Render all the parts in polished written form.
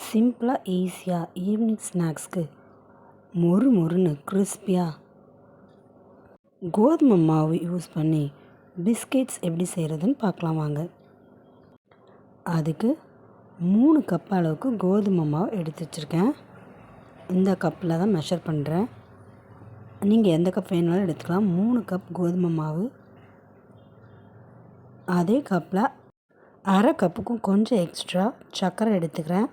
சிம்பிளாக ஈஸியாக ஈவினிங் ஸ்நாக்ஸ்க்கு மொறு மொறுன்னு கிறிஸ்பியாக கோதுமை மாவு யூஸ் பண்ணி பிஸ்கெட்ஸ் எப்படி செய்கிறதுன்னு பார்க்கலாம் வாங்க. அதுக்கு 3 கப் அளவுக்கு கோதுமை மாவு எடுத்து வச்சுருக்கேன். இந்த கப்பில் தான் மெஷர் பண்ணுறேன். நீங்கள் எந்த கப் வேணாலும் எடுத்துக்கலாம். 3 கப் கோதுமை மாவு. அதே கப்பில் அரை கப்புக்கும் கொஞ்சம் எக்ஸ்ட்ரா சர்க்கரை எடுத்துக்கிறேன்.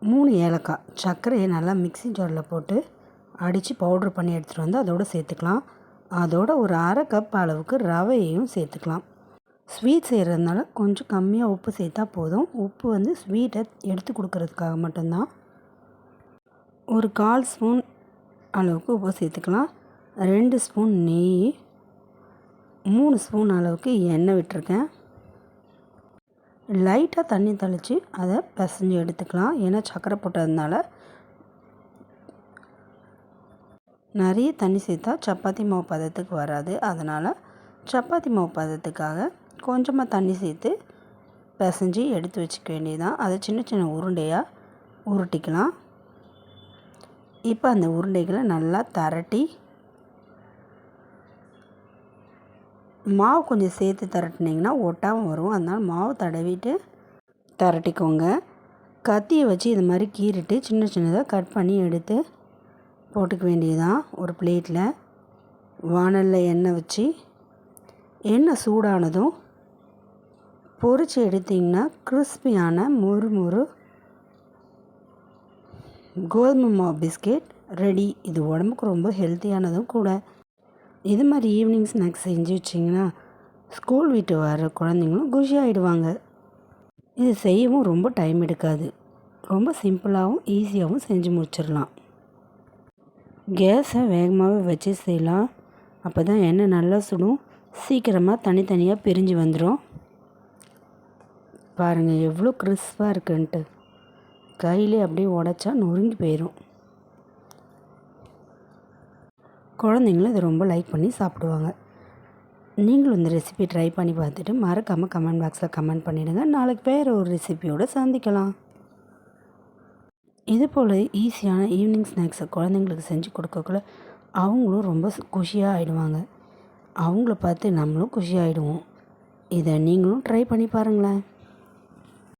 3 ஏலக்காய். சர்க்கரையை நல்லா மிக்ஸி ஜாரில் போட்டு அடித்து பவுட்ரு பண்ணி எடுத்துகிட்டு வந்து அதோடு சேர்த்துக்கலாம். அதோட ஒரு அரை கப் அளவுக்கு ரவையையும் சேர்த்துக்கலாம். ஸ்வீட் செய்கிறதுனால கொஞ்சம் கம்மியாக உப்பு சேர்த்தா போதும். உப்பு வந்து ஸ்வீட்டை எடுத்து கொடுக்கறதுக்காக மட்டும்தான். ஒரு 1/4 ஸ்பூன் அளவுக்கு உப்பு சேர்த்துக்கலாம். 2 ஸ்பூன் நெய், 3 ஸ்பூன் அளவுக்கு எண்ணெய் விட்டுருக்கேன். லைட்டாக தண்ணி தெளித்து அதை பிசைஞ்சு எடுத்துக்கலாம். ஏன்னா சர்க்கரை போட்டதுனால நிறைய தண்ணி சேர்த்தா சப்பாத்தி மாவு பதத்துக்கு வராது. அதனால் சப்பாத்தி மாவு பதத்துக்காக கொஞ்சமாக தண்ணி சேர்த்து பிசைஞ்சு எடுத்து வச்சுக்க வேண்டியதுதான். அதை சின்ன சின்ன உருண்டையாக உருட்டிக்கலாம். இப்போ அந்த உருண்டைகளை நல்லா திரட்டி மாவு கொஞ்சம் சேர்த்து திரட்டினீங்கன்னா ஒட்டாமல் வரும். அதனால் மாவு தடவிட்டு திரட்டிக்கோங்க. கத்தியை வச்சு இது மாதிரி கீறிட்டு சின்ன சின்னதாக கட் பண்ணி எடுத்து போட்டுக்க வேண்டியதுதான். ஒரு பிளேட்டில் வானலில் எண்ணெய் வச்சு எண்ணெய் சூடானதும் பொரித்து எடுத்திங்கன்னா கிறிஸ்பியான மொறு மொறு கோதுமை மாவு பிஸ்கெட் ரெடி. இது உடம்புக்கு ரொம்ப ஹெல்த்தியானதும் கூட. இது மாதிரி ஈவினிங் ஸ்நாக்ஸ் செஞ்சு வச்சிங்கன்னா ஸ்கூல் விட்டு வர குழந்தைங்களும் குஷியாகிடுவாங்க. இது செய்யவும் ரொம்ப டைம் எடுக்காது. ரொம்ப சிம்பிளாகவும் ஈஸியாகவும் செஞ்சு முடிச்சிடலாம். கேஸை வேகமாகவே வச்சு செய்யலாம். அப்போ தான் எண்ணெய் நல்லா சுடும். சீக்கிரமாக தனித்தனியாக பிரிஞ்சு வந்துடும். பாருங்கள் எவ்வளோ கிறிஸ்பாக இருக்குன்ட்டு. கையிலே அப்படியே உடச்சா நொறுங்கி போயிடும். குழந்தைங்களும் இதை ரொம்ப லைக் பண்ணி சாப்பிடுவாங்க. நீங்களும் இந்த ரெசிபி ட்ரை பண்ணி பார்த்துட்டு மறக்காமல் கமெண்ட் பாக்ஸில் கமெண்ட் பண்ணிவிடுங்க. நாளைக்கு வேறு ஒரு ரெசிபியோடு சந்திக்கலாம். இது போல் ஈஸியான ஈவினிங் ஸ்நாக்ஸை குழந்தைங்களுக்கு செஞ்சு கொடுக்கக்குள்ள அவங்களும் ரொம்ப குஷியாக ஆகிடுவாங்க. அவங்கள பார்த்து நம்மளும் குஷியாகிடுவோம். இதை நீங்களும் ட்ரை பண்ணி பாருங்களேன்.